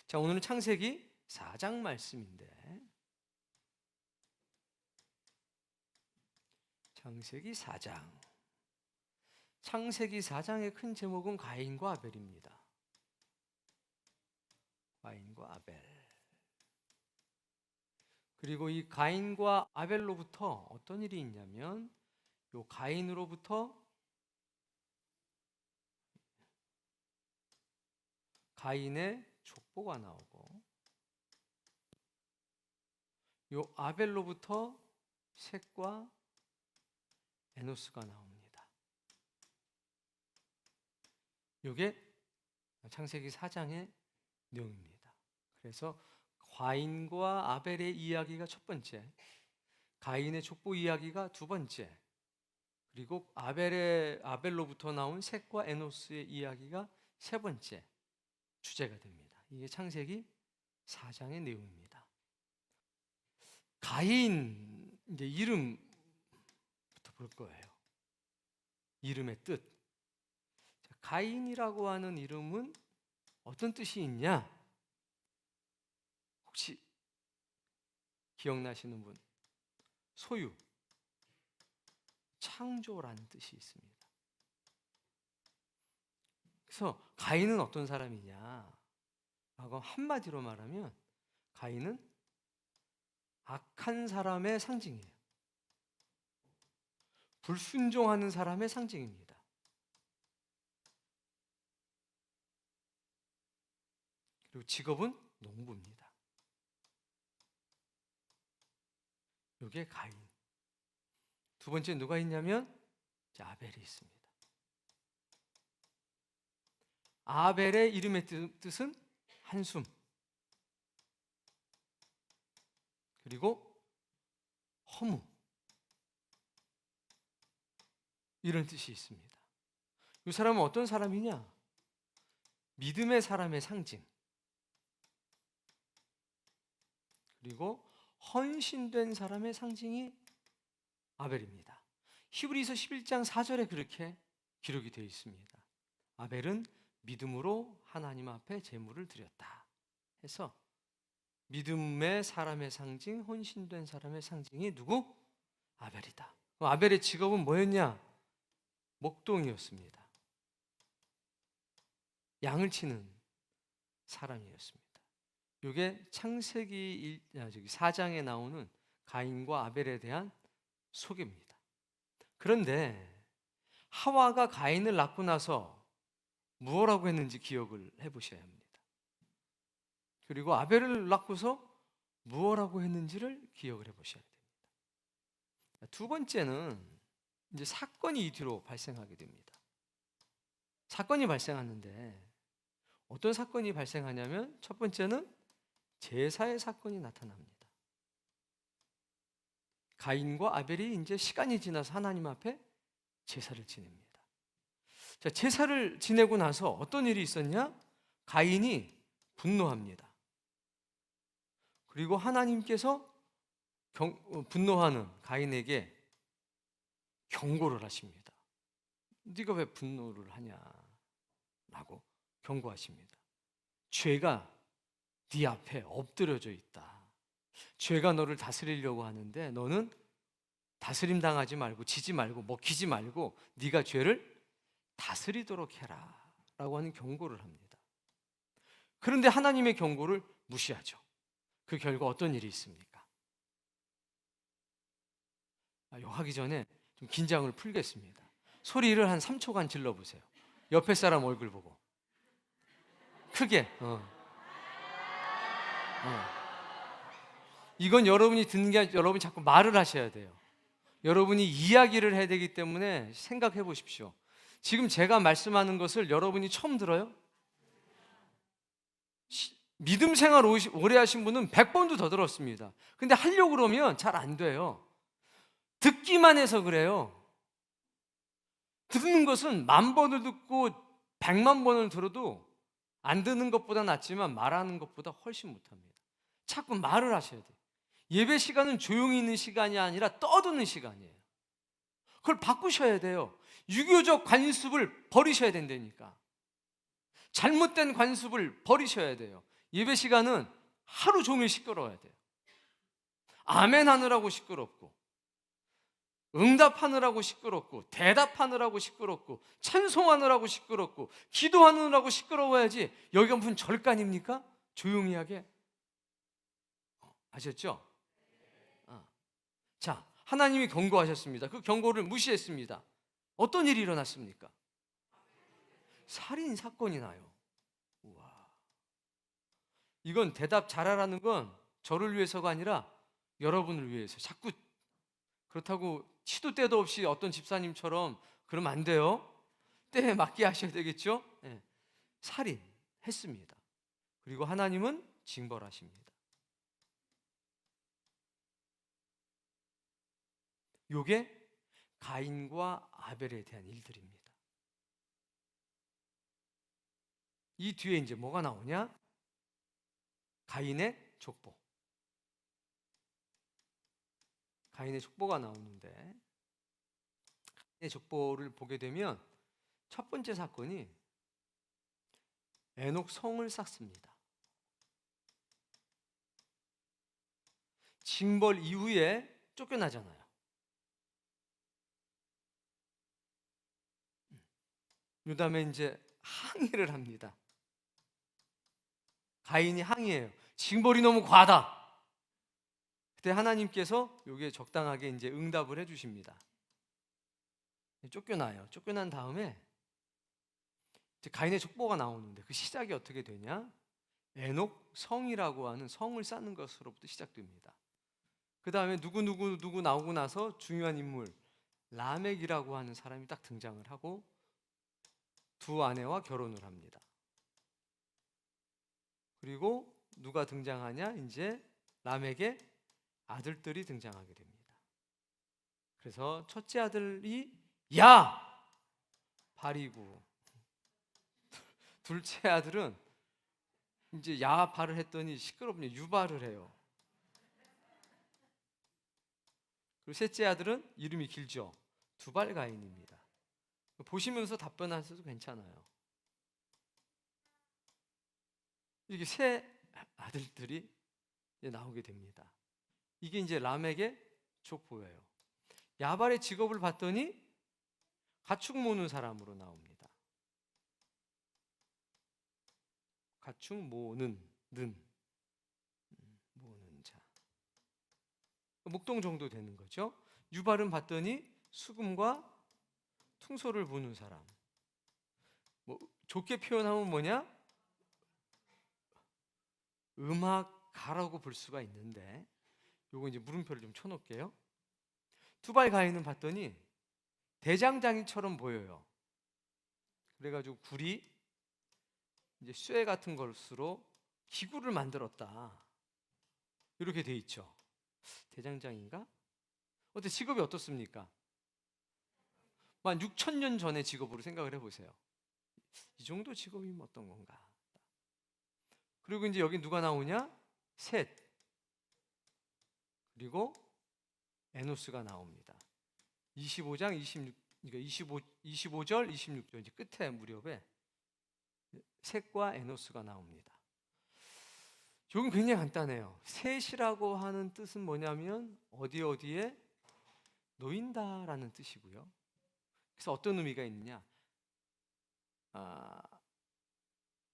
자, 오늘은 창세기 4장 말씀인데, 창세기 4장. 창세기 4장의 큰 제목은 가인과 아벨입니다. 가인과 아벨. 그리고 이 가인과 아벨로부터 어떤 일이 있냐면, 요 가인으로부터 가인의 족보가 나오고, 요 아벨로부터 셋과 에노스가 나옵니다. 요게 창세기 4장의 내용입니다. 그래서 가인과 아벨의 이야기가 첫 번째, 가인의 족보 이야기가 두 번째, 그리고 아벨로부터 나온 셋과 에노스의 이야기가 세 번째 주제가 됩니다. 이게 창세기 4장의 내용입니다. 가인, 이제 이름부터 볼 거예요. 이름의 뜻. 가인이라고 하는 이름은 어떤 뜻이 있냐? 혹시 기억나시는 분? 소유, 창조라는 뜻이 있습니다. 그래서 가인은 어떤 사람이냐? 라고 한마디로 말하면 가인은 악한 사람의 상징이에요. 불순종하는 사람의 상징입니다. 그리고 직업은 농부입니다. 이게 가인. 두 번째 누가 있냐면 아벨이 있습니다. 아벨의 이름의 뜻은 한숨, 그리고 허무, 이런 뜻이 있습니다. 이 사람은 어떤 사람이냐? 믿음의 사람의 상징, 그리고 헌신된 사람의 상징이 아벨입니다. 히브리서 11장 4절에 그렇게 기록이 되어 있습니다. 아벨은 믿음으로 하나님 앞에 제물을 드렸다 해서 믿음의 사람의 상징, 헌신된 사람의 상징이 누구? 아벨이다. 아벨의 직업은 뭐였냐? 목동이었습니다. 양을 치는 사람이었습니다. 이게 창세기 4장에 나오는 가인과 아벨에 대한 소개입니다. 그런데 하와가 가인을 낳고 나서 무엇라고 했는지 기억을 해보셔야 합니다. 그리고 아벨을 낳고서 무엇라고 했는지를 기억을 해보셔야 됩니다. 두 번째는 이제 사건이 이 뒤로 발생하게 됩니다. 사건이 발생하는데 어떤 사건이 발생하냐면 첫 번째는 제사의 사건이 나타납니다. 가인과 아벨이 이제 시간이 지나서 하나님 앞에 제사를 지냅니다. 자, 제사를 지내고 나서 어떤 일이 있었냐? 가인이 분노합니다. 그리고 하나님께서 분노하는 가인에게 경고를 하십니다. 네가 왜 분노를 하냐라고 경고하십니다. 죄가 네 앞에 엎드려져 있다. 죄가 너를 다스리려고 하는데 너는 다스림 당하지 말고 지지 말고 먹히지 말고 네가 죄를 다스리도록 해라 라고 하는 경고를 합니다. 그런데 하나님의 경고를 무시하죠. 그 결과 어떤 일이 있습니까? 이거 하기 전에 좀 긴장을 풀겠습니다. 소리를 한 3초간 질러보세요. 옆에 사람 얼굴 보고 크게. 이건 여러분이 듣는 게 아니라 여러분이 자꾸 말을 하셔야 돼요. 여러분이 이야기를 해야 되기 때문에 생각해 보십시오. 지금 제가 말씀하는 것을 여러분이 처음 들어요? 믿음 생활 오래 하신 분은 100번도 더 들었습니다. 근데 하려고 그러면 잘 안 돼요. 듣기만 해서 그래요. 듣는 것은 10,000번을 듣고 100,000번을 들어도 안 듣는 것보다 낫지만 말하는 것보다 훨씬 못합니다. 자꾸 말을 하셔야 돼요. 예배 시간은 조용히 있는 시간이 아니라 떠드는 시간이에요. 그걸 바꾸셔야 돼요. 유교적 관습을 버리셔야 된다니까. 잘못된 관습을 버리셔야 돼요. 예배 시간은 하루 종일 시끄러워야 돼요. 아멘 하느라고 시끄럽고, 응답하느라고 시끄럽고, 대답하느라고 시끄럽고, 찬송하느라고 시끄럽고, 기도하느라고 시끄러워야지. 여기가 무슨 절간입니까? 조용히 하게. 아셨죠? 자, 하나님이 경고하셨습니다. 그 경고를 무시했습니다. 어떤 일이 일어났습니까? 살인 사건이 나요. 우와. 이건 대답 잘하라는 건 저를 위해서가 아니라 여러분을 위해서. 자꾸 그렇다고 시도 때도 없이 어떤 집사님처럼 그러면 안 돼요. 때에 맞게 하셔야 되겠죠? 네. 살인했습니다. 그리고 하나님은 징벌하십니다. 요게 가인과 아벨에 대한 일들입니다. 이 뒤에 이제 뭐가 나오냐? 가인의 족보. 가인의 족보가 나오는데, 가인의 족보를 보게 되면 첫 번째 사건이 에녹 성을 쌓습니다. 징벌 이후에 쫓겨나잖아요. 그 다음에 이제 항의를 합니다. 가인이 항의해요. 징벌이 너무 과하다. 그때 하나님께서 여기에 적당하게 이제 응답을 해주십니다. 쫓겨나요. 쫓겨난 다음에 이제 가인의 족보가 나오는데 그 시작이 어떻게 되냐? 에녹 성이라고 하는 성을 쌓는 것으로부터 시작됩니다. 그 다음에 누구 나오고 나서 중요한 인물 라멕이라고 하는 사람이 딱 등장을 하고 두 아내와 결혼을 합니다. 그리고 누가 등장하냐? 이제 라멕의 아들들이 등장하게 됩니다. 그래서 첫째 아들이 야발이고, 둘째 아들은 이제 야발을 했더니 시끄럽네, 유발을 해요. 그리고 셋째 아들은 이름이 길죠. 두발가인입니다. 보시면서 답변하셔도 괜찮아요. 이렇게 세 아들들이 이제 나오게 됩니다. 이게 이제 라멕의 족보예요. 야발의 직업을 봤더니 가축 모는 사람으로 나옵니다. 가축 모는 자, 목동 정도 되는 거죠. 유발은 봤더니 수금과 퉁소를 부는 사람. 뭐 좋게 표현하면 뭐냐? 음악가라고 볼 수가 있는데, 요거 이제 물음표를 좀 쳐놓을게요. 투발 가인은 봤더니 대장장이처럼 보여요. 그래가지고 굴이 이제 쇠 같은 것으로 기구를 만들었다. 이렇게 돼 있죠. 대장장인가? 어때, 직업이 어떻습니까? 한 6,000년 전의 직업으로 생각을 해보세요. 이 정도 직업이면 어떤 건가? 그리고 이제 여기 누가 나오냐? 셋. 그리고 에노스가 나옵니다. 25장 26, 그러니까 25절 26절 이제 끝에 무렵에 셋과 에노스가 나옵니다. 여긴 굉장히 간단해요. 셋이라고 하는 뜻은 뭐냐면 어디에 놓인다라는 뜻이고요. 그래서 어떤 의미가 있느냐?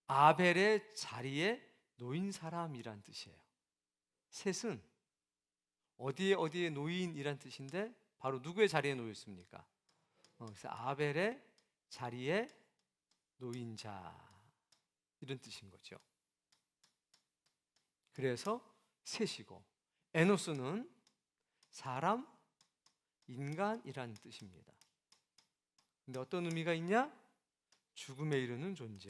아벨의 자리에 놓인 사람이란 뜻이에요. 셋은 어디에 놓인이란 뜻인데 바로 누구의 자리에 놓였습니까? 그래서 아벨의 자리에 놓인 자, 이런 뜻인 거죠. 그래서 셋이고, 에노스는 사람, 인간이란 뜻입니다. 근데 어떤 의미가 있냐? 죽음에 이르는 존재.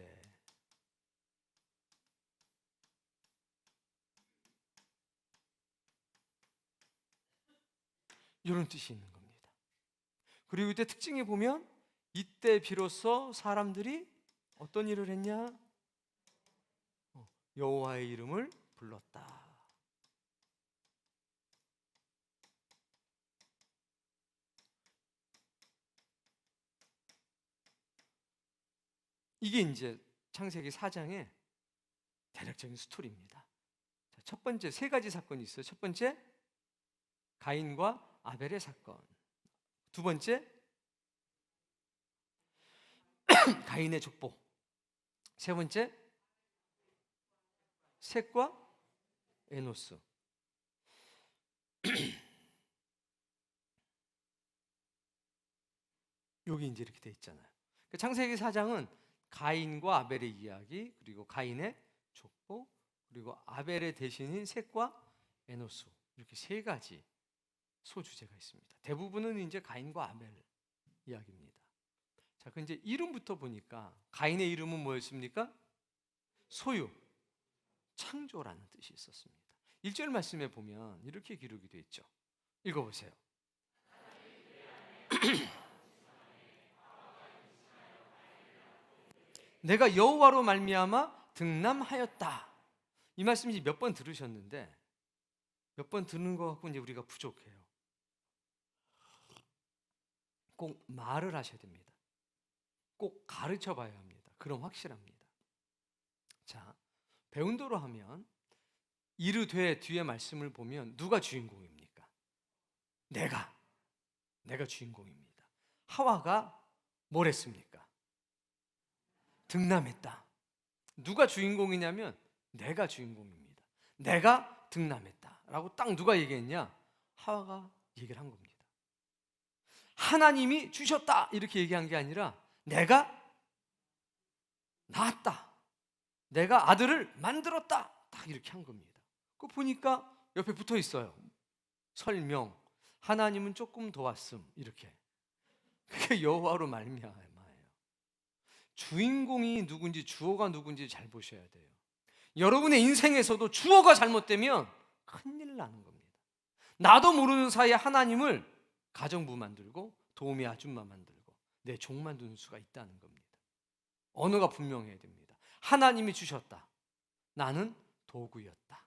이런 뜻이 있는 겁니다. 그리고 이때 특징에 보면 이때 비로소 사람들이 어떤 일을 했냐? 여호와의 이름을 불렀다. 이게 이제 창세기 4장의 대략적인 스토리입니다. 자, 첫 번째 세 가지 사건이 있어요. 첫 번째 가인과 아벨의 사건. 두 번째 가인의 족보. 세 번째 셋과 에노스. 여기 이제 이렇게 돼 있잖아요. 창세기 4장은 가인과 아벨의 이야기, 그리고 가인의 족보, 그리고 아벨의 대신인 셋과 에노스, 이렇게 세 가지 소주제가 있습니다. 대부분은 이제 가인과 아벨 이야기입니다. 자, 그 이제 이름부터 보니까 가인의 이름은 뭐였습니까? 소유, 창조라는 뜻이 있었습니다. 1절 말씀에 보면 이렇게 기록이 되어 있죠. 읽어보세요. 내가 여호와로 말미암아 등남하였다. 이 말씀 이제 몇 번 들으셨는데 몇 번 듣는 것 같고 이제 우리가 부족해요. 꼭 말을 하셔야 됩니다. 꼭 가르쳐 봐야 합니다. 그럼 확실합니다. 자, 배운 대로 하면 이르되 뒤에 말씀을 보면 누가 주인공입니까? 내가 주인공입니다. 하와가 뭘 했습니까? 등남했다. 누가 주인공이냐면 내가 주인공입니다. 내가 등남했다 라고 딱 누가 얘기했냐? 하와가 얘기를 한 겁니다. 하나님이 주셨다 이렇게 얘기한 게 아니라 내가 낳았다, 내가 아들을 만들었다, 딱 이렇게 한 겁니다. 그거 보니까 옆에 붙어 있어요. 설명, 하나님은 조금 도왔음, 이렇게. 그게 여호와로 말미암아요. 주인공이 누군지, 주어가 누군지 잘 보셔야 돼요. 여러분의 인생에서도 주어가 잘못되면 큰일 나는 겁니다. 나도 모르는 사이에 하나님을 가정부 만들고 도우미 아줌마 만들고 내 종 만드는 수가 있다는 겁니다. 언어가 분명해야 됩니다. 하나님이 주셨다, 나는 도구였다.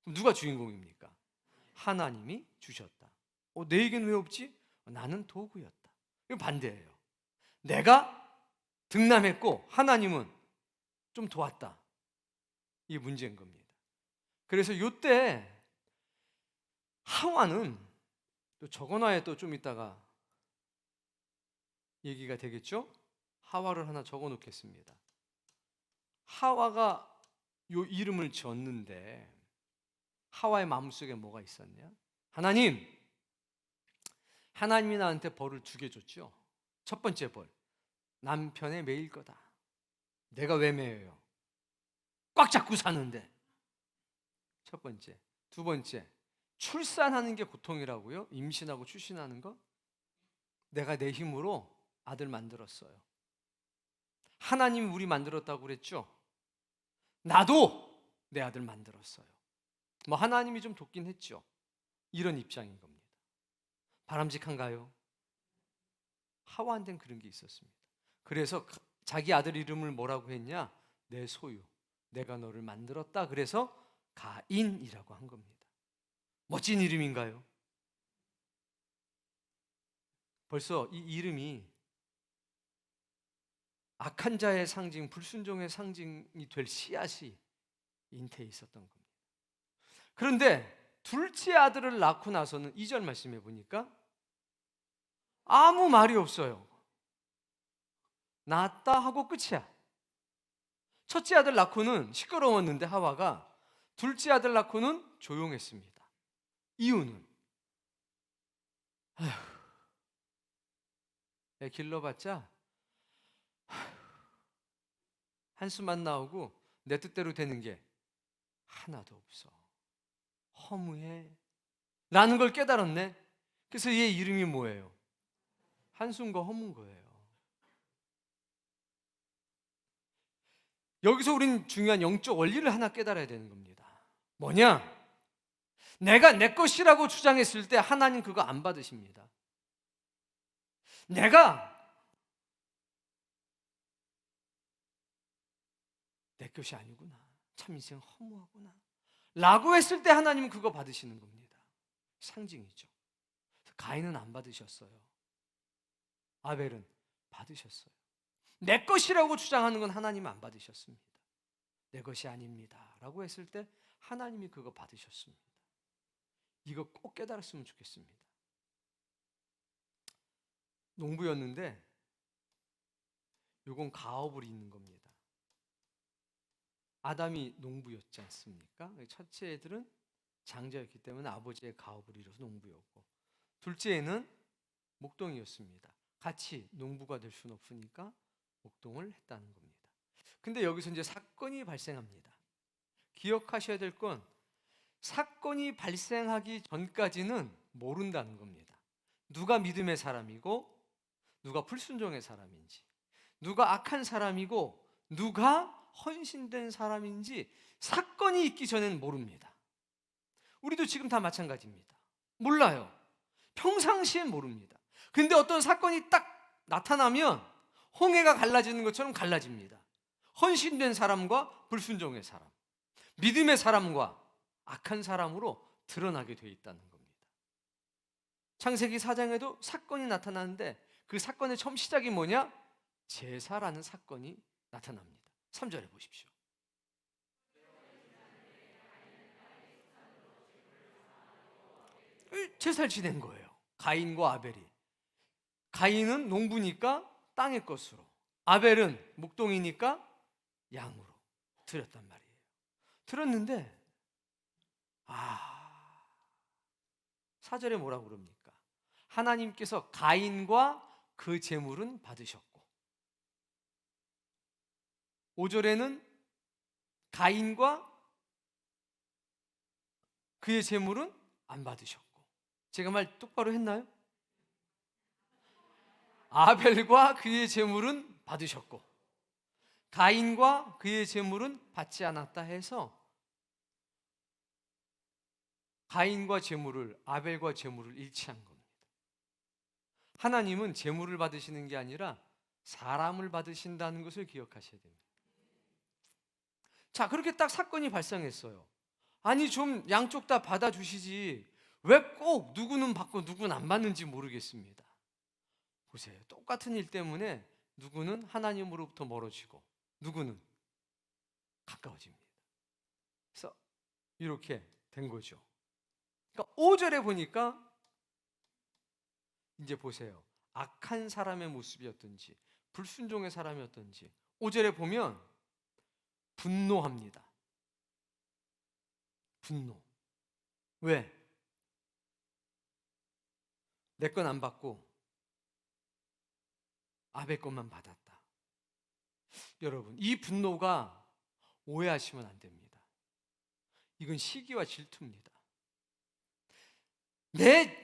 그럼 누가 주인공입니까? 하나님이 주셨다. 내 얘기는 왜 없지? 나는 도구였다. 이거 반대예요. 내가 등남했고 하나님은 좀 도왔다. 이게 문제인 겁니다. 그래서 이때 하와는 또 적어놔야 또 좀 이따가 얘기가 되겠죠? 하와를 하나 적어 놓겠습니다. 하와가 요 이름을 지었는데 하와의 마음속에 뭐가 있었냐? 하나님이 나한테 벌을 2개 줬죠. 첫 번째 벌, 남편의 매일 거다. 내가 왜 매여요? 꽉 잡고 사는데. 첫 번째. 두 번째, 출산하는 게 고통이라고요? 임신하고 출신하는 거? 내가 내 힘으로 아들 만들었어요. 하나님이 우리 만들었다고 그랬죠? 나도 내 아들 만들었어요. 뭐 하나님이 좀 돕긴 했죠. 이런 입장인 겁니다. 바람직한가요? 하와한테는 그런 게 있었습니다. 그래서 자기 아들 이름을 뭐라고 했냐? 내 소유, 내가 너를 만들었다. 그래서 가인이라고 한 겁니다. 멋진 이름인가요? 벌써 이 이름이 악한 자의 상징, 불순종의 상징이 될 씨앗이 잉태에 있었던 겁니다. 그런데 둘째 아들을 낳고 나서는 2절 말씀해 보니까 아무 말이 없어요. 낳았다 하고 끝이야. 첫째 아들 낳고는 시끄러웠는데 하와가, 둘째 아들 낳고는 조용했습니다. 이유는 애 길러봤자 한숨만 나오고 내 뜻대로 되는 게 하나도 없어. 허무해 라는 걸 깨달았네. 그래서 얘 이름이 뭐예요? 한숨과 허무인 거예요. 여기서 우린 중요한 영적 원리를 하나 깨달아야 되는 겁니다. 뭐냐? 내가 내 것이라고 주장했을 때 하나님 그거 안 받으십니다. 내가 내 것이 아니구나, 참 인생 허무하구나 라고 했을 때 하나님은 그거 받으시는 겁니다. 상징이죠. 가인은 안 받으셨어요. 아벨은 받으셨어요. 내 것이라고 주장하는 건 하나님은 안 받으셨습니다. 내 것이 아닙니다 라고 했을 때 하나님이 그거 받으셨습니다. 이거 꼭 깨달았으면 좋겠습니다. 농부였는데 요건 가업을 잇는 겁니다. 아담이 농부였지 않습니까? 첫째 애들은 장자였기 때문에 아버지의 가업을 이뤄서 농부였고, 둘째 애는 목동이었습니다. 같이 농부가 될 수는 없으니까 목동을 했다는 겁니다. 근데 여기서 이제 사건이 발생합니다. 기억하셔야 될 건 사건이 발생하기 전까지는 모른다는 겁니다. 누가 믿음의 사람이고 누가 불순종의 사람인지, 누가 악한 사람이고 누가 헌신된 사람인지 사건이 있기 전에는 모릅니다. 우리도 지금 다 마찬가지입니다. 몰라요. 평상시엔 모릅니다. 근데 어떤 사건이 딱 나타나면 홍해가 갈라지는 것처럼 갈라집니다. 헌신된 사람과 불순종의 사람, 믿음의 사람과 악한 사람으로 드러나게 돼 있다는 겁니다. 창세기 4장에도 사건이 나타나는데 그 사건의 처음 시작이 뭐냐? 제사라는 사건이 나타납니다. 3절에 보십시오. 제사를 지낸 거예요. 가인과 아벨이. 가인은 농부니까 땅의 것으로, 아벨은 목동이니까 양으로 드렸단 말이에요. 드렸는데 4절에 뭐라고 그럽니까? 하나님께서 가인과 그 제물은 받으셨고, 5절에는 가인과 그의 제물은 안 받으셨고. 제가 말 똑바로 했나요? 아벨과 그의 제물은 받으셨고 가인과 그의 제물은 받지 않았다 해서 가인과 제물을, 아벨과 제물을 일치한 겁니다. 하나님은 제물을 받으시는 게 아니라 사람을 받으신다는 것을 기억하셔야 됩니다. 자, 그렇게 딱 사건이 발생했어요. 아니 좀 양쪽 다 받아주시지 왜 꼭 누구는 받고 누구는 안 받는지 모르겠습니다. 보세요. 똑같은 일 때문에 누구는 하나님으로부터 멀어지고 누구는 가까워집니다. 그래서 이렇게 된 거죠. 그러니까 5절에 보니까 이제 보세요. 악한 사람의 모습이었든지 불순종의 사람이었든지 5절에 보면 분노합니다. 분노. 왜? 내 건 안 받고 아벨 것만 받았다. 여러분, 이 분노가 오해하시면 안 됩니다. 이건 시기와 질투입니다.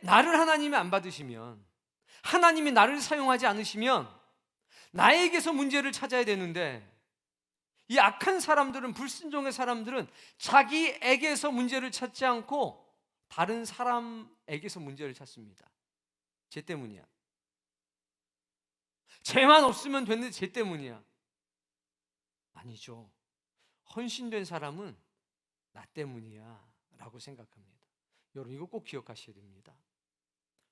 나를 하나님이 안 받으시면, 하나님이 나를 사용하지 않으시면 나에게서 문제를 찾아야 되는데, 이 악한 사람들은, 불순종의 사람들은 자기에게서 문제를 찾지 않고 다른 사람에게서 문제를 찾습니다. 쟤 때문이야. 쟤만 없으면 됐는데 쟤 때문이야. 아니죠. 헌신된 사람은 나 때문이야 라고 생각합니다. 여러분, 이거 꼭 기억하셔야 됩니다.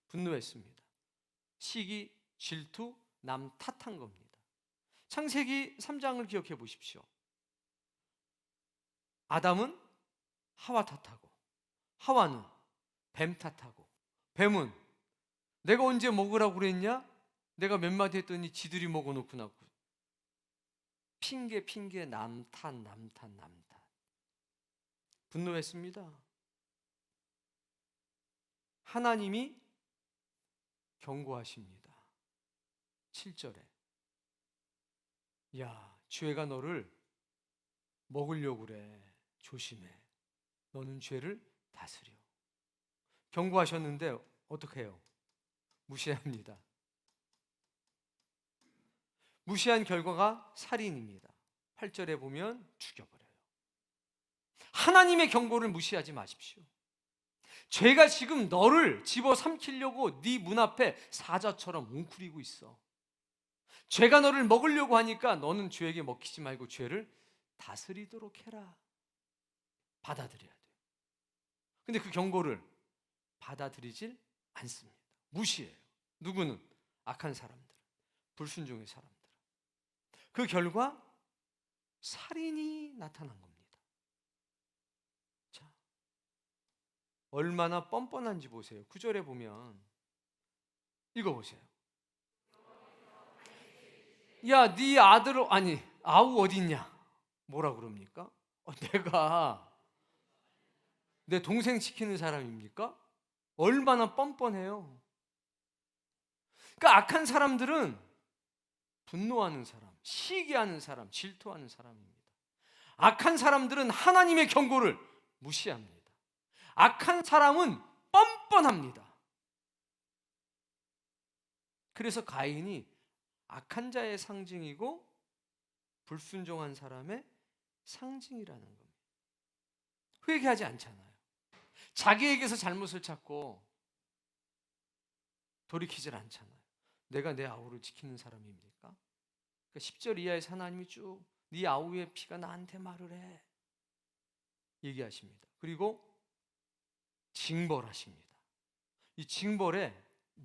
분노했습니다. 시기, 질투, 남 탓한 겁니다. 창세기 3장을 기억해 보십시오. 아담은 하와 탓하고, 하와는 뱀 탓하고, 뱀은 내가 언제 먹으라고 그랬냐? 내가 몇 마디 했더니 지들이 먹어놓고 나고. 핑계 남 탓. 분노했습니다. 하나님이 경고하십니다. 7절에 야, 죄가 너를 먹으려고 그래. 조심해. 너는 죄를 다스려. 경고하셨는데 어떻게 해요? 무시합니다. 무시한 결과가 살인입니다. 8절에 보면 죽여버려요. 하나님의 경고를 무시하지 마십시오. 죄가 지금 너를 집어삼키려고 네 문 앞에 사자처럼 웅크리고 있어. 죄가 너를 먹으려고 하니까 너는 죄에게 먹히지 말고 죄를 다스리도록 해라. 받아들여야 돼요. 근데 그 경고를 받아들이질 않습니다. 무시해요. 누구는? 악한 사람들, 불순종의 사람들. 그 결과 살인이 나타난 겁니다. 자, 얼마나 뻔뻔한지 보세요. 9절에 보면 읽어보세요. 야, 네 아들 아니 아우 어디 있냐? 뭐라 그럽니까? 내가 내 동생 시키는 사람입니까? 얼마나 뻔뻔해요. 그러니까 악한 사람들은 분노하는 사람, 시기하는 사람, 질투하는 사람입니다. 악한 사람들은 하나님의 경고를 무시합니다. 악한 사람은 뻔뻔합니다. 그래서 가인이 악한 자의 상징이고 불순종한 사람의 상징이라는 겁니다. 회개하지 않잖아요. 자기에게서 잘못을 찾고 돌이키질 않잖아요. 내가 내 아우를 지키는 사람입니까? 그러니까 10절 이하에서 하나님이 쭉 네 아우의 피가 나한테 말을 해 얘기하십니다. 그리고 징벌하십니다. 이 징벌의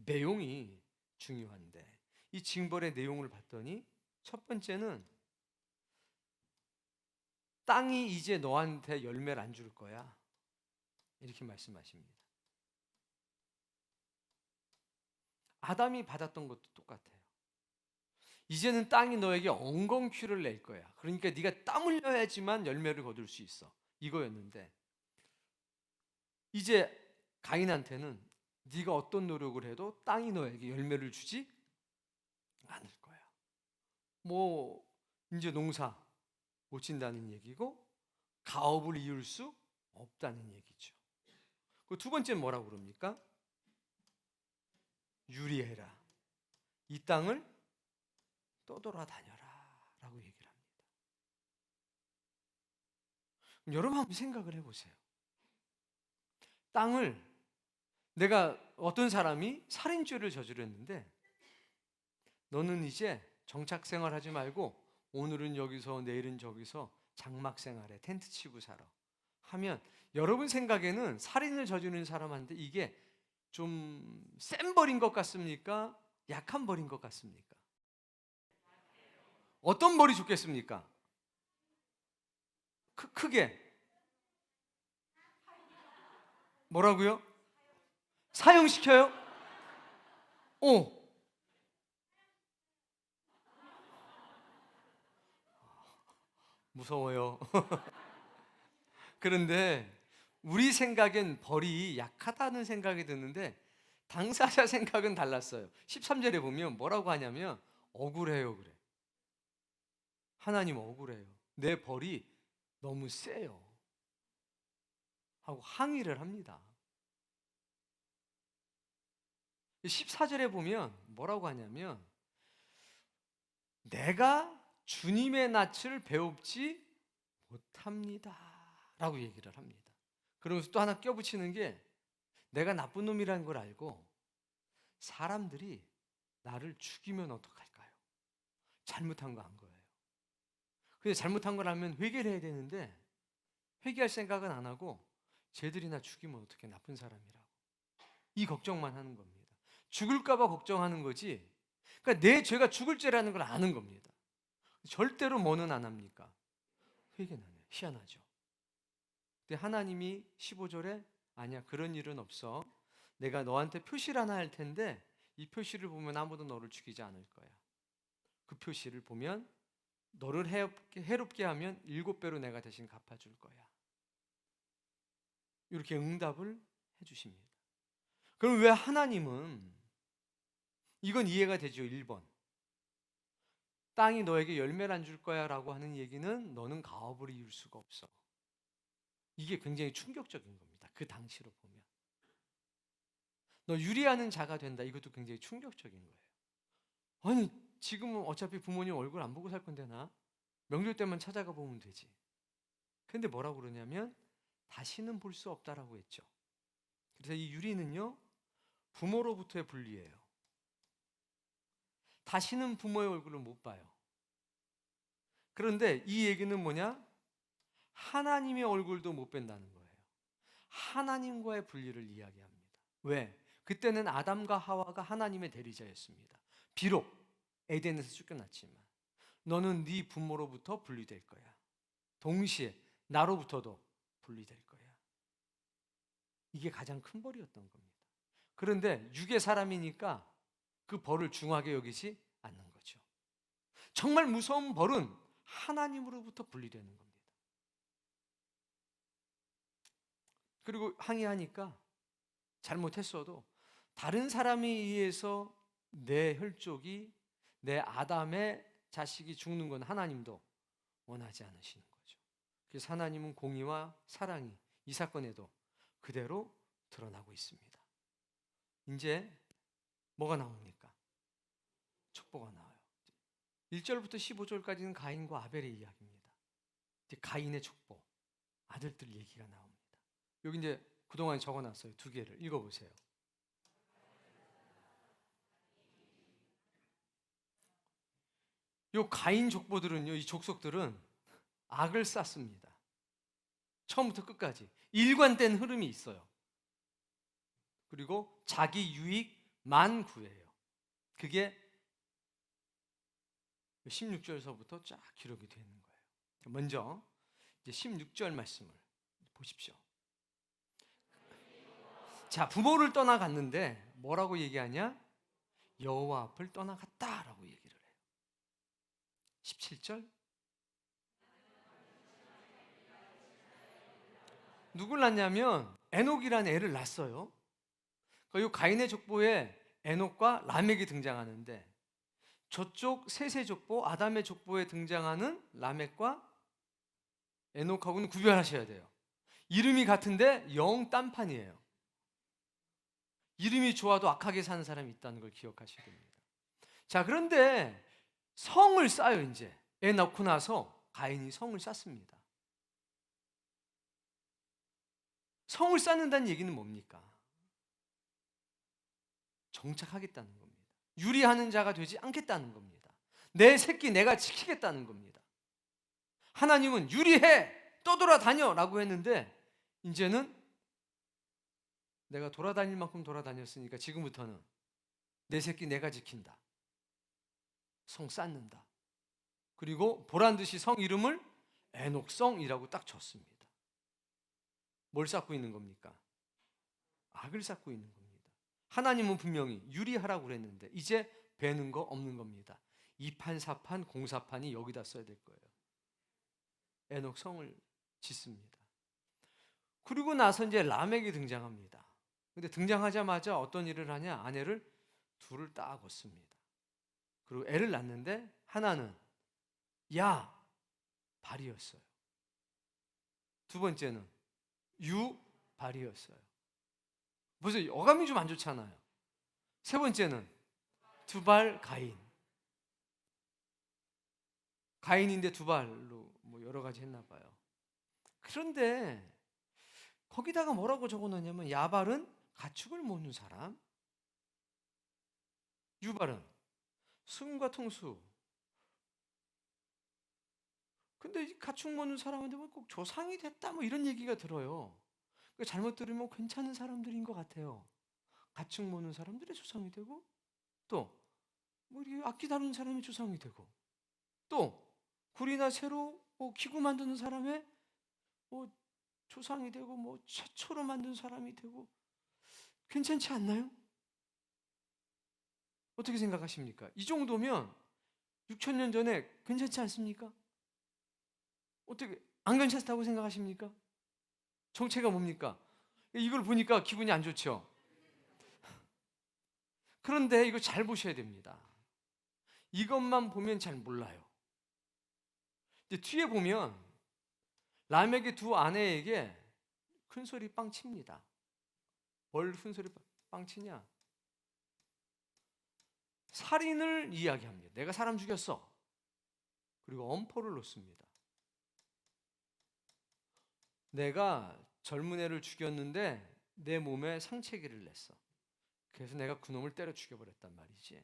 내용이 중요한데 이 징벌의 내용을 봤더니 첫 번째는 땅이 이제 너한테 열매를 안 줄 거야 이렇게 말씀하십니다. 아담이 받았던 것도 똑같아요. 이제는 땅이 너에게 엉겅퀴를 낼 거야. 그러니까 네가 땀 흘려야지만 열매를 거둘 수 있어. 이거였는데 이제 가인한테는 네가 어떤 노력을 해도 땅이 너에게 열매를 주지 않을 거야. 뭐 이제 농사 못 진다는 얘기고 가업을 이을 수 없다는 얘기죠. 그 두 번째는 뭐라고 그럽니까? 유리해라. 이 땅을 떠돌아다녀라 라고 얘기를 합니다. 여러분 한번 생각을 해보세요. 땅을 내가 어떤 사람이 살인죄를 저질렀는데 너는 이제 정착생활 하지 말고 오늘은 여기서 내일은 저기서 장막생활해 텐트 치고 살아 하면 여러분 생각에는 살인을 저지른 사람한테 이게 좀 센 벌인 것 같습니까? 약한 벌인 것 같습니까? 어떤 벌이 좋겠습니까? 크게 뭐라고요? 사형시켜요? 무서워요. 그런데 우리 생각엔 벌이 약하다는 생각이 드는데 당사자 생각은 달랐어요. 13절에 보면 뭐라고 하냐면 억울해요 그래. 하나님 억울해요. 내 벌이 너무 세요. 하고 항의를 합니다. 14절에 보면 뭐라고 하냐면 내가 주님의 낯을 배웁지 못합니다 라고 얘기를 합니다. 그러면서 또 하나 껴붙이는 게 내가 나쁜 놈이라는 걸 알고 사람들이 나를 죽이면 어떡할까요? 잘못한 거 한 거예요. 근데 잘못한 걸 하면 회개를 해야 되는데 회개할 생각은 안 하고 쟤들이 나 죽이면 어떻게 나쁜 사람이라고 이 걱정만 하는 겁니다. 죽을까 봐 걱정하는 거지. 그러니까 내 죄가 죽을 죄라는 걸 아는 겁니다. 절대로 뭐는 안 합니까? 회개는 안 해요. 희한하죠. 근데 하나님이 15절에 아니야 그런 일은 없어. 내가 너한테 표시를 하나 할 텐데 이 표시를 보면 아무도 너를 죽이지 않을 거야. 그 표시를 보면 너를 해롭게 하면 7배로 내가 대신 갚아줄 거야. 이렇게 응답을 해주십니다. 그럼 왜 하나님은 이건 이해가 되죠. 1번 땅이 너에게 열매를 안 줄 거야 라고 하는 얘기는 너는 가업을 이룰 수가 없어. 이게 굉장히 충격적인 겁니다. 그 당시로 보면 너 유리하는 자가 된다. 이것도 굉장히 충격적인 거예요. 아니 지금은 어차피 부모님 얼굴 안 보고 살 건데 나 명절 때만 찾아가 보면 되지. 근데 뭐라고 그러냐면 다시는 볼 수 없다라고 했죠. 그래서 이 유리는요 부모로부터의 분리예요. 다시는 부모의 얼굴을 못 봐요. 그런데 이 얘기는 뭐냐? 하나님의 얼굴도 못 뵌다는 거예요. 하나님과의 분리를 이야기합니다. 왜? 그때는 아담과 하와가 하나님의 대리자였습니다. 비록 에덴에서 쫓겨났지만 너는 네 부모로부터 분리될 거야. 동시에 나로부터도 분리될 거야. 이게 가장 큰 벌이었던 겁니다. 그런데 육의 사람이니까 그 벌을 중하게 여기지 않는 거죠. 정말 무서운 벌은 하나님으로부터 분리되는 겁니다. 그리고 항의하니까 잘못했어도 다른 사람에 의해서 내 혈족이, 내 아담의 자식이 죽는 건 하나님도 원하지 않으시는 거죠. 그래서 하나님은 공의와 사랑이 이 사건에도 그대로 드러나고 있습니다. 이제 뭐가 나옵니까? 촉보가 나와요. 1절부터 15절까지는 가인과 아벨의 이야기입니다. 이제 가인의 촉보, 아들들 얘기가 나옵니다. 여기 이제 그동안 적어놨어요. 두 개를 읽어보세요. 요 가인 족보들은요, 이 족속들은 악을 쌓습니다. 처음부터 끝까지 일관된 흐름이 있어요. 그리고 자기 유익만 구해요. 그게 16절서부터 쫙 기록이 되는 거예요. 먼저 이제 16절 말씀을 보십시오. 자, 부모를 떠나갔는데 뭐라고 얘기하냐? 여호와 앞을 떠나갔다라고 얘기를 해요. 17절 누굴 낳냐면 에녹이라는 애를 낳았어요. 이 가인의 족보에 에녹과 라멕이 등장하는데 저쪽 셋의 족보, 아담의 족보에 등장하는 라멕과 에녹하고는 구별하셔야 돼요. 이름이 같은데 영 딴판이에요. 이름이 좋아도 악하게 사는 사람이 있다는 걸 기억하셔야 됩니다. 자, 그런데 성을 쌓아요. 이제 애 낳고 나서 가인이 성을 쌓습니다. 성을 쌓는다는 얘기는 뭡니까? 정착하겠다는 겁니다. 유리하는 자가 되지 않겠다는 겁니다. 내 새끼 내가 지키겠다는 겁니다. 하나님은 유리해, 떠돌아다녀 라고 했는데 이제는 내가 돌아다닐 만큼 돌아다녔으니까 지금부터는 내 새끼 내가 지킨다. 성 쌓는다. 그리고 보란듯이 성 이름을 에녹성이라고 딱 줬습니다. 뭘 쌓고 있는 겁니까? 악을 쌓고 있는 겁니다. 하나님은 분명히 유리하라고 그랬는데 이제 배는 거 없는 겁니다. 2판, 4판, 공사판이 여기다 써야 될 거예요. 에녹성을 짓습니다. 그리고 나서 이제 라멕이 등장합니다. 근데 등장하자마자 어떤 일을 하냐? 아내를 둘을 딱 얻습니다. 그리고 애를 낳는데 하나는 야발이었어요. 두 번째는 유발이었어요. 벌써 어감이 좀 안 좋잖아요. 세 번째는 두발 가인. 가인인데 두 발로 뭐 여러 가지 했나 봐요. 그런데 거기다가 뭐라고 적어놓냐면 야발은 가축을 모는 사람, 유발은 수금과 통수. 근데 이 가축 모는 사람한테 꼭 조상이 됐다 뭐 이런 얘기가 들어요. 잘못 들으면 괜찮은 사람들인 것 같아요. 가축 모는 사람들의 조상이 되고 또 뭐 악기 다루는 사람의 조상이 되고 또 굴이나 새로 기구 만드는 사람의 조상이 되고 최초로 만든 사람이 되고 괜찮지 않나요? 어떻게 생각하십니까? 이 정도면 6,000년 전에 괜찮지 않습니까? 어떻게 안 괜찮다고 생각하십니까? 정체가 뭡니까? 이걸 보니까 기분이 안 좋죠. 그런데 이거 잘 보셔야 됩니다. 이것만 보면 잘 몰라요. 이제 뒤에 보면 라멕의 두 아내에게 큰 소리 빵 칩니다. 뭘 큰 소리 빵 치냐? 살인을 이야기합니다. 내가 사람 죽였어. 그리고 엄포를 놓습니다. 내가 젊은 애를 죽였는데 내 몸에 상체기를 냈어. 그래서 내가 그놈을 때려 죽여버렸단 말이지.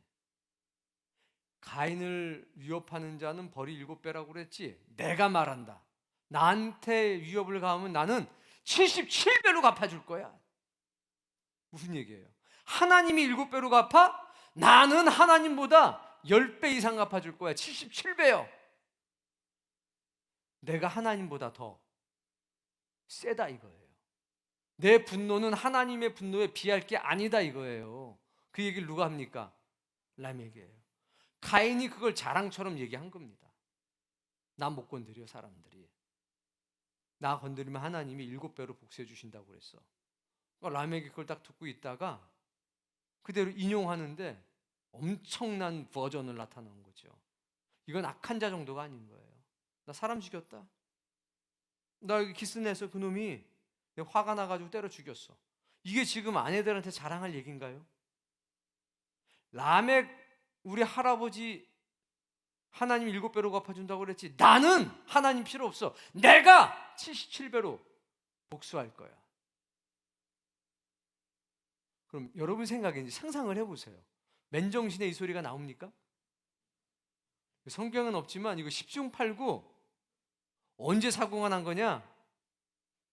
가인을 위협하는 자는 벌이 7배라고 그랬지. 내가 말한다. 나한테 위협을 가하면 나는 77배로 갚아줄 거야. 무슨 얘기예요? 하나님이 7배로 갚아? 나는 하나님보다 10배 이상 갚아줄 거야. 77배요. 내가 하나님보다 더 세다 이거예요. 내 분노는 하나님의 분노에 비할 게 아니다 이거예요. 그 얘기를 누가 합니까? 라멕이에요. 가인이 그걸 자랑처럼 얘기한 겁니다. 나 못 건드려 사람들이. 나 건드리면 하나님이 7배로 복수해 주신다고 그랬어. 라멕이 그걸 딱 듣고 있다가 그대로 인용하는데 엄청난 버전을 나타난 거죠. 이건 악한 자 정도가 아닌 거예요. 나 사람 죽였다. 나 여기 기스내서 그놈이 내가 화가 나가지고 때려 죽였어. 이게 지금 아내들한테 자랑할 얘기인가요? 라멕 우리 할아버지 하나님 7배로 갚아준다고 그랬지. 나는 하나님 필요 없어. 내가 77배로 복수할 거야. 그럼 여러분 생각에 이제 상상을 해보세요. 맨정신에 이 소리가 나옵니까? 성경은 없지만 이거 10중 8구 언제 사고가 난 거냐?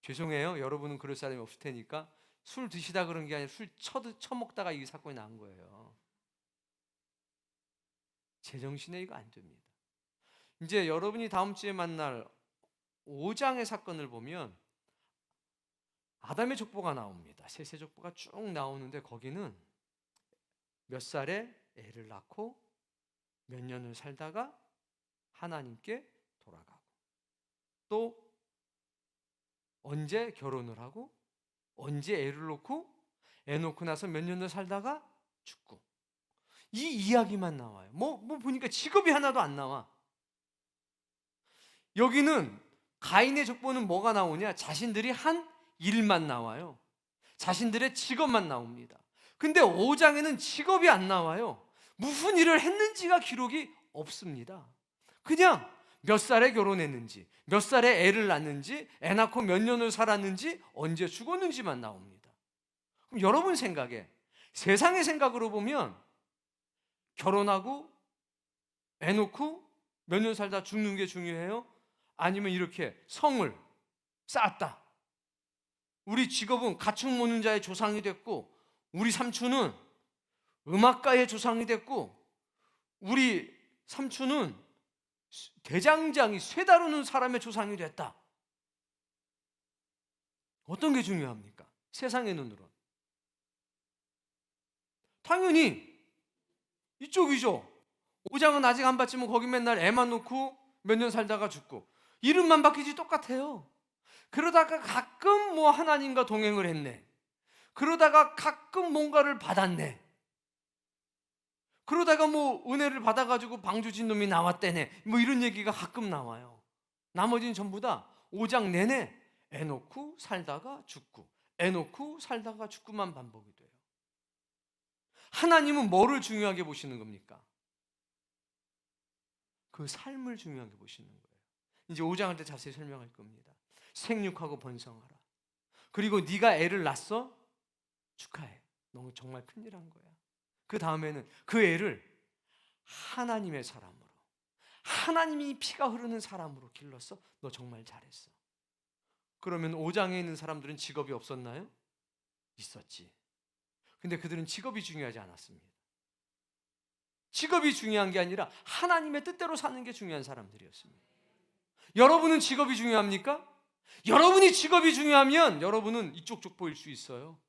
죄송해요. 여러분은 그럴 사람이 없을 테니까 술 드시다 그런 게 아니라 술 처먹다가 이 사건이 난 거예요. 제정신에 이거 안 됩니다. 이제 여러분이 다음 주에 만날 5장의 사건을 보면 아담의 족보가 나옵니다. 셋의 족보가 쭉 나오는데 거기는 몇 살에 애를 낳고 몇 년을 살다가 하나님께 돌아가고 또 언제 결혼을 하고 언제 애를 놓고 애 놓고 나서 몇 년을 살다가 죽고 이 이야기만 나와요. 뭐 보니까 직업이 하나도 안 나와. 여기는 가인의 족보는 뭐가 나오냐? 자신들이 한 일만 나와요. 자신들의 직업만 나옵니다. 근데 5장에는 직업이 안 나와요. 무슨 일을 했는지가 기록이 없습니다. 그냥 몇 살에 결혼했는지, 몇 살에 애를 낳는지, 애 낳고 몇 년을 살았는지, 언제 죽었는지만 나옵니다. 그럼 여러분 생각에, 세상의 생각으로 보면 결혼하고 애 놓고 몇 년 살다 죽는 게 중요해요? 아니면 이렇게 성을 쌓았다. 우리 직업은 가축 모는 자의 조상이 됐고 우리 삼촌은 음악가의 조상이 됐고 우리 삼촌은 대장장이 쇠 다루는 사람의 조상이 됐다. 어떤 게 중요합니까? 세상의 눈으로는 당연히 이쪽이죠. 5장은 아직 안 봤지만 거기 맨날 애만 놓고 몇 년 살다가 죽고 이름만 바뀌지 똑같아요. 그러다가 가끔 뭐 하나님과 동행을 했네. 그러다가 가끔 뭔가를 받았네. 그러다가 뭐 은혜를 받아가지고 방주진 놈이 나왔대네. 뭐 이런 얘기가 가끔 나와요. 나머지는 전부 다 5장 내내 애 놓고 살다가 죽고 애 놓고 살다가 죽고만 반복이 돼요. 하나님은 뭐를 중요하게 보시는 겁니까? 그 삶을 중요하게 보시는 거예요. 이제 5장 할 때 자세히 설명할 겁니다. 생육하고 번성하라. 그리고 네가 애를 낳았어? 축하해. 너 정말 큰일 한 거야. 그 다음에는 그 애를 하나님의 사람으로, 하나님이 피가 흐르는 사람으로 길렀어. 너 정말 잘했어. 그러면 5장에 있는 사람들은 직업이 없었나요? 있었지. 근데 그들은 직업이 중요하지 않았습니다. 직업이 중요한 게 아니라 하나님의 뜻대로 사는 게 중요한 사람들이었습니다. 여러분은 직업이 중요합니까? 여러분이 직업이 중요하면 여러분은 이쪽 족보일 수 있어요.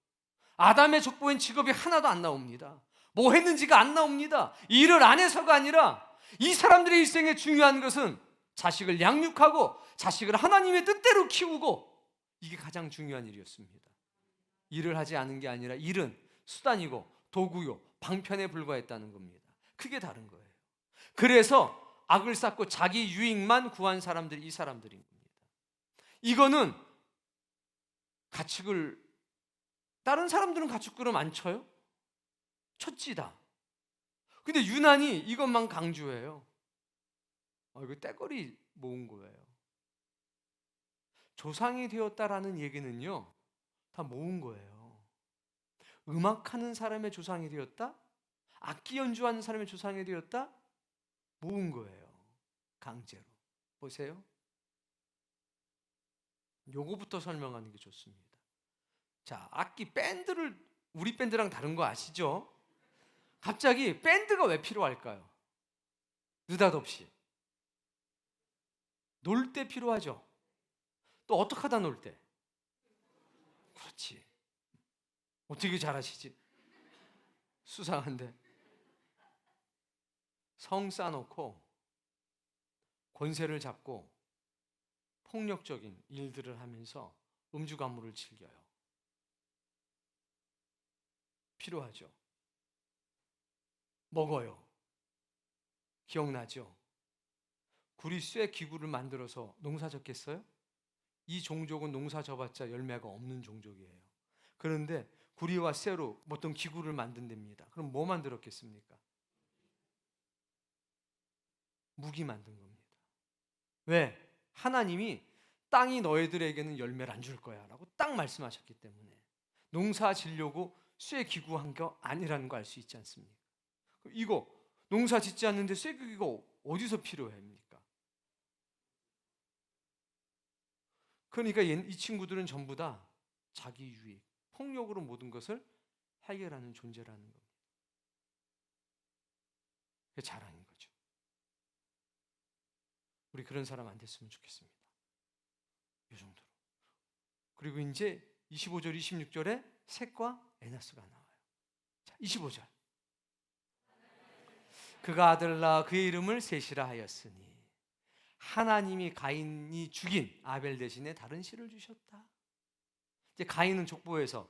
아담의 족보엔 직업이 하나도 안 나옵니다. 뭐 했는지가 안 나옵니다. 일을 안 해서가 아니라 이 사람들의 일생에 중요한 것은 자식을 양육하고 자식을 하나님의 뜻대로 키우고 이게 가장 중요한 일이었습니다. 일을 하지 않은 게 아니라 일은 수단이고 도구요 방편에 불과했다는 겁니다. 그게 다른 거예요. 그래서 악을 쌓고 자기 유익만 구한 사람들이 이 사람들인 겁니다. 이거는 가축을 다른 사람들은 가축그럼 안 쳐요? 쳤지다. 근데 유난히 이것만 강조해요. 이거 떼거리 모은 거예요. 조상이 되었다라는 얘기는요 다 모은 거예요. 음악하는 사람의 조상이 되었다? 악기 연주하는 사람의 조상이 되었다? 모은 거예요. 강제로. 보세요. 요거부터 설명하는 게 좋습니다. 자, 악기 밴드를 우리 밴드랑 다른 거 아시죠? 갑자기 밴드가 왜 필요할까요? 느닷없이. 놀 때 필요하죠. 또 어떻게 하다 놀 때? 그렇지. 어떻게 잘하시지? 수상한데. 성 쌓아놓고 권세를 잡고 폭력적인 일들을 하면서 음주 가무를 즐겨요. 필요하죠. 먹어요. 기억나죠? 구리 쇠 기구를 만들어서 농사 졌겠어요? 이 종족은 농사 져봤자 열매가 없는 종족이에요. 그런데 구리와 쇠로 어떤 기구를 만든답니다. 그럼 뭐 만들었겠습니까? 무기 만든 겁니다. 왜? 하나님이 땅이 너희들에게는 열매를 안 줄 거야 라고 딱 말씀하셨기 때문에 농사 지려고 쇠 기구 한 거 아니라는 거 알 수 있지 않습니까? 이거 농사 짓지 않는데 쇠 기구가 어디서 필요합니까? 그러니까 이 친구들은 전부 다 자기 유익, 폭력으로 모든 것을 해결하는 존재라는 겁니다. 그게 자랑인 거죠. 우리 그런 사람 안 됐으면 좋겠습니다. 이 정도로. 그리고 이제 25절, 26절에 셋과 에나스가 나와요. 자, 25절. 그가 아들 낳아 그의 이름을 셋이라 하였으니 하나님이 가인이 죽인 아벨 대신에 다른 씨를 주셨다. 이제 가인은 족보에서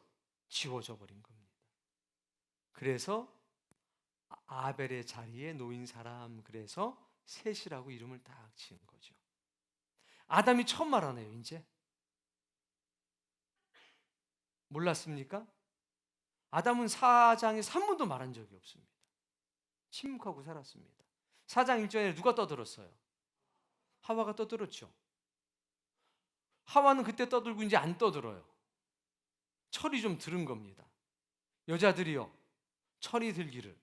지워져 버린 겁니다. 그래서 아벨의 자리에 놓인 사람, 그래서 셋이라고 이름을 딱 지은 거죠. 아담이 처음 말하네요. 이제 몰랐습니까? 아담은 사장에서 한 번도 말한 적이 없습니다. 침묵하고 살았습니다. 4장 1절에 누가 떠들었어요? 하와가 떠들었죠. 하와는 그때 떠들고 이제 안 떠들어요. 철이 좀 들은 겁니다. 여자들이요, 철이 들기를,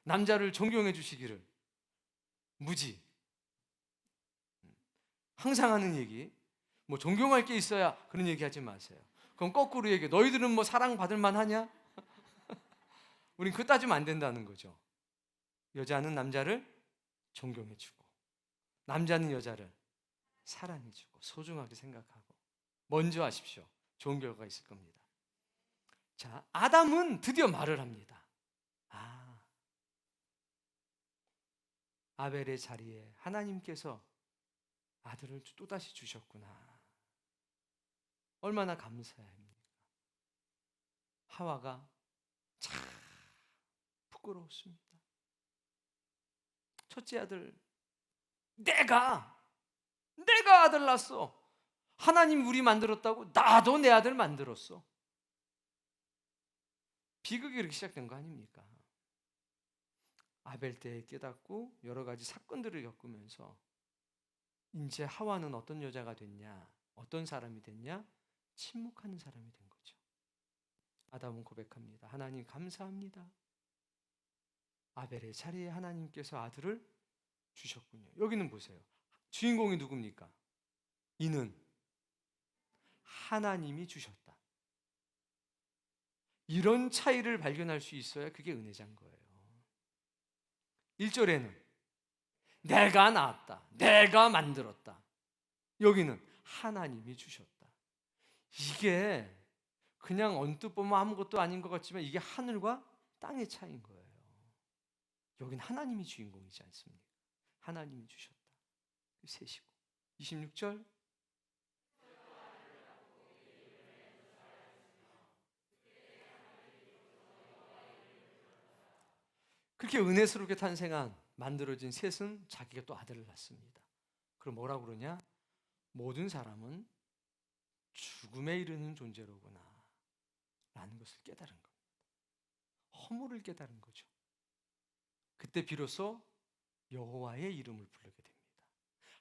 남자를 존경해 주시기를. 무지. 항상 하는 얘기, 뭐 존경할 게 있어야 그런 얘기 하지 마세요. 그럼 거꾸로 얘기해. 너희들은 뭐 사랑받을 만하냐? 우린 그거 따지면 안 된다는 거죠. 여자는 남자를 존경해주고 남자는 여자를 사랑해주고 소중하게 생각하고 먼저 하십시오. 좋은 결과가 있을 겁니다. 자, 아담은 드디어 말을 합니다. 아벨의 자리에 하나님께서 아들을 또다시 주셨구나. 얼마나 감사해야 합니까? 하와가 참 부끄러웠습니다. 첫째 아들, 내가 아들 낳았어. 하나님 우리 만들었다고 나도 내 아들 만들었어. 비극이 이렇게 시작된 거 아닙니까? 아벨 때 깨닫고 여러 가지 사건들을 겪으면서 이제 하와는 어떤 여자가 됐냐, 어떤 사람이 됐냐? 침묵하는 사람이 된 거죠. 아담은 고백합니다. 하나님 감사합니다. 아벨의 자리에 하나님께서 아들을 주셨군요. 여기는 보세요. 주인공이 누굽니까? 이는 하나님이 주셨다. 이런 차이를 발견할 수 있어야 그게 은혜자인 거예요. 1절에는 내가 낳았다, 내가 만들었다. 여기는 하나님이 주셨다. 이게 그냥 언뜻 보면 아무것도 아닌 것 같지만 이게 하늘과 땅의 차이인 거예요. 여긴 하나님이 주인공이지 않습니까? 하나님이 주셨다. 셋이고 26절 그렇게 은혜스럽게 탄생한 만들어진 셋은 자기가 또 아들을 낳습니다. 그럼 뭐라고 그러냐? 모든 사람은 죽음에 이르는 존재로구나 라는 것을 깨달은 겁니다. 허물을 깨달은 거죠. 그때 비로소 여호와의 이름을 부르게 됩니다.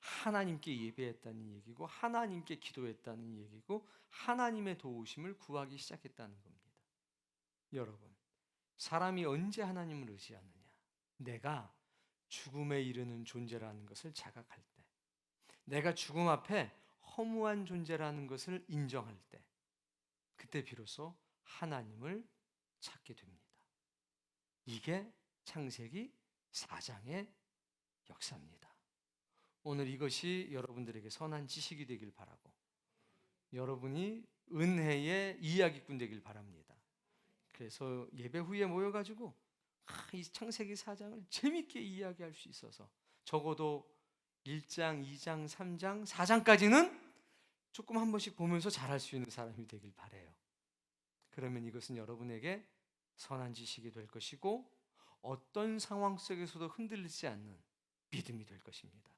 하나님께 예배했다는 얘기고 하나님께 기도했다는 얘기고 하나님의 도우심을 구하기 시작했다는 겁니다. 여러분, 사람이 언제 하나님을 의지하느냐? 내가 죽음에 이르는 존재라는 것을 자각할 때, 내가 죽음 앞에 허무한 존재라는 것을 인정할 때, 그때 비로소 하나님을 찾게 됩니다. 이게 창세기 4장의 역사입니다. 오늘 이것이 여러분들에게 선한 지식이 되길 바라고, 여러분이 은혜의 이야기꾼 되길 바랍니다. 그래서 예배 후에 모여가지고 이 창세기 4장을 재밌게 이야기할 수 있어서 적어도 1장, 2장, 3장, 4장까지는 조금 한 번씩 보면서 잘할 수 있는 사람이 되길 바라요. 그러면 이것은 여러분에게 선한 지식이 될 것이고 어떤 상황 속에서도 흔들리지 않는 믿음이 될 것입니다.